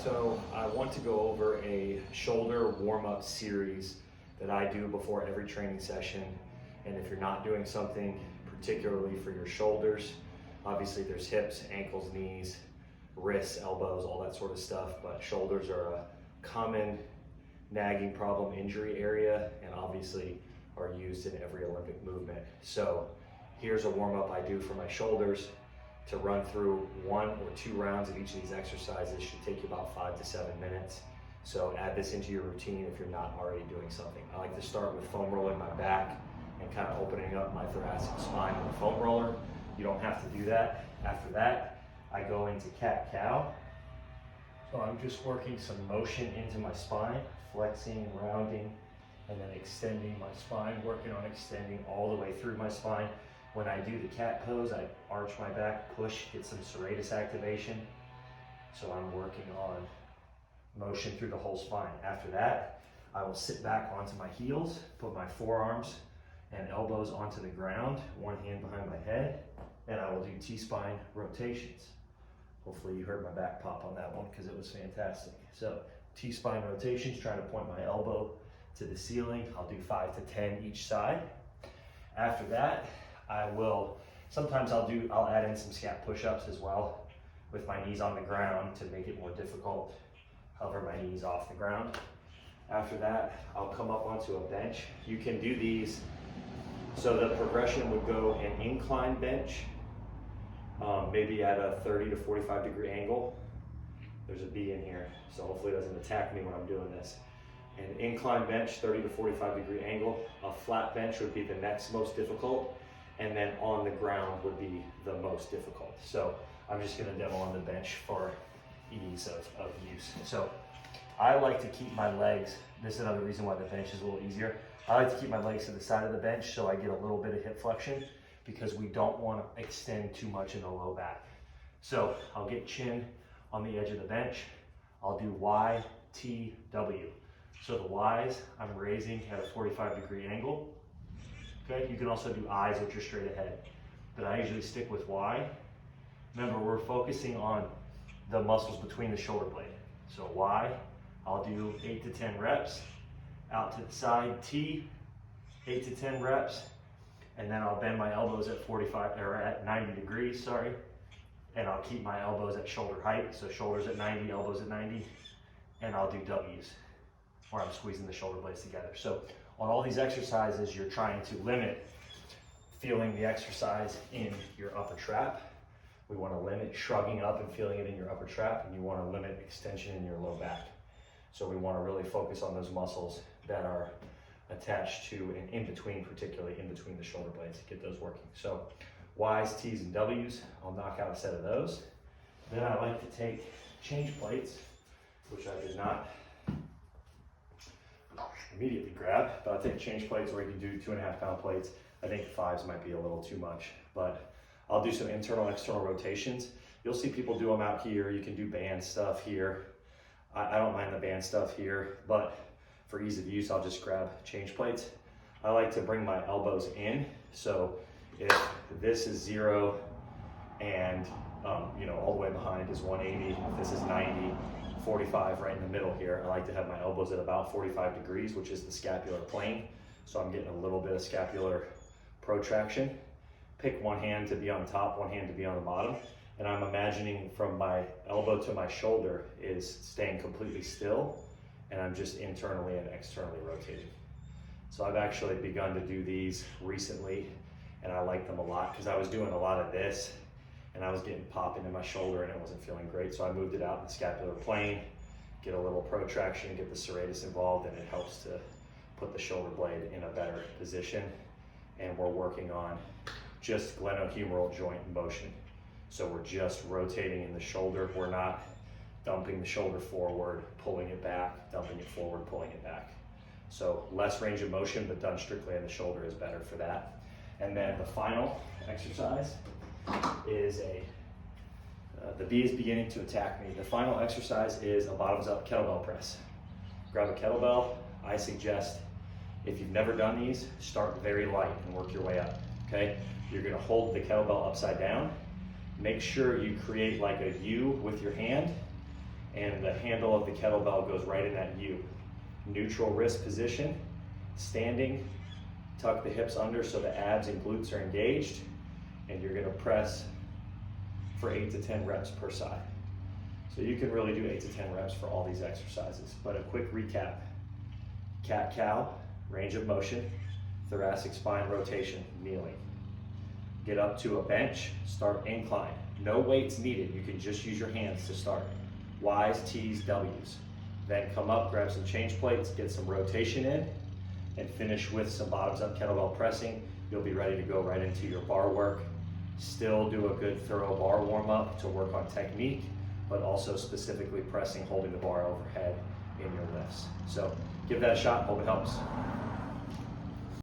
So I want to go over a shoulder warm-up series that I do before every training session. And if you're not doing something particularly for your shoulders, obviously there's hips, ankles, knees, wrists, elbows, all that sort of stuff, but shoulders are a common nagging problem injury area and obviously are used in every Olympic movement. So here's a warm-up I do for my shoulders. To run through 1 or 2 rounds of each of these exercises should take you about 5 to 7 minutes. So add this into your routine if you're not already doing something. I like to start with foam rolling my back and kind of opening up my thoracic spine with a foam roller. You don't have to do that. After that, I go into cat-cow. So I'm just working some motion into my spine, flexing and rounding, and then extending my spine, working on extending all the way through my spine. When I do the cat pose, I arch my back, push, get some serratus activation. So I'm working on motion through the whole spine. After that, I will sit back onto my heels, put my forearms and elbows onto the ground, one hand behind my head, and I will do T-spine rotations. Hopefully you heard my back pop on that one because it was fantastic. So T-spine rotations, trying to point my elbow to the ceiling. I'll do 5 to 10 each side. After that, sometimes I'll add in some scap push-ups as well with my knees on the ground to make it more difficult. Hover my knees off the ground. After that, I'll come up onto a bench. You can do these, so the progression would go an incline bench, maybe at a 30 to 45 degree angle. There's a bee in here, so hopefully it doesn't attack me when I'm doing this. An incline bench, 30 to 45 degree angle. A flat bench would be the next most difficult. And then on the ground would be the most difficult. So I'm just gonna demo on the bench for ease of use. So I like to keep my legs, this is another reason why the bench is a little easier. I like to keep my legs to the side of the bench so I get a little bit of hip flexion because we don't wanna extend too much in the low back. So I'll get chin on the edge of the bench. I'll do Y, T, W. So the Ys, I'm raising at a 45 degree angle. Okay, you can also do I's, which are straight ahead, but I usually stick with Y. Remember, we're focusing on the muscles between the shoulder blade. So Y, I'll do 8 to 10 reps. Out to the side, T, 8 to 10 reps, and then I'll bend my elbows at 90 degrees, sorry, and I'll keep my elbows at shoulder height, so shoulders at 90, elbows at 90, and I'll do W's, where I'm squeezing the shoulder blades together. So on all these exercises, you're trying to limit feeling the exercise in your upper trap. We want to limit shrugging up and feeling it in your upper trap, and you want to limit extension in your low back. So we want to really focus on those muscles that are attached to and in between, particularly in between the shoulder blades, to get those working. So Y's, T's, and W's, I'll knock out a set of those. Then I like to take change plates, which I did not immediately grab, but I'll take change plates where you can do 2.5 pound plates. I think 5s might be a little too much, but I'll do some internal, external rotations. You'll see people do them out here. You can do band stuff here. I don't mind the band stuff here, but for ease of use, I'll just grab change plates. I like to bring my elbows in. So if this is 0 and all the way behind is 180, if this is 90, 45 right in the middle here. I like to have my elbows at about 45 degrees, which is the scapular plane. So I'm getting a little bit of scapular protraction. Pick one hand to be on top, one hand to be on the bottom. And I'm imagining from my elbow to my shoulder is staying completely still. And I'm just internally and externally rotating. So I've actually begun to do these recently, and I like them a lot because I was doing a lot of this and I was getting pop into my shoulder and it wasn't feeling great. So I moved it out in the scapular plane, get a little protraction, get the serratus involved, and it helps to put the shoulder blade in a better position. And we're working on just glenohumeral joint motion. So we're just rotating in the shoulder. We're not dumping the shoulder forward, pulling it back, dumping it forward, pulling it back. So less range of motion, but done strictly in the shoulder is better for that. And then the final exercise is the bee is beginning to attack me. The final exercise is a bottoms up kettlebell press. Grab a kettlebell. I suggest if you've never done these, start very light and work your way up, okay? You're gonna hold the kettlebell upside down. Make sure you create like a U with your hand and the handle of the kettlebell goes right in that U. Neutral wrist position, standing, tuck the hips under so the abs and glutes are engaged, and you're gonna press for 8 to 10 reps per side. So you can really do 8 to 10 reps for all these exercises. But a quick recap: cat-cow, range of motion, thoracic spine rotation, kneeling. Get up to a bench, start incline. No weights needed, you can just use your hands to start. Y's, T's, W's. Then come up, grab some change plates, get some rotation in, and finish with some bottoms up kettlebell pressing. You'll be ready to go right into your bar work. Still do a good thorough bar warm up to work on technique, but also specifically pressing, holding the bar overhead in your lifts. So give that a shot, hope it helps.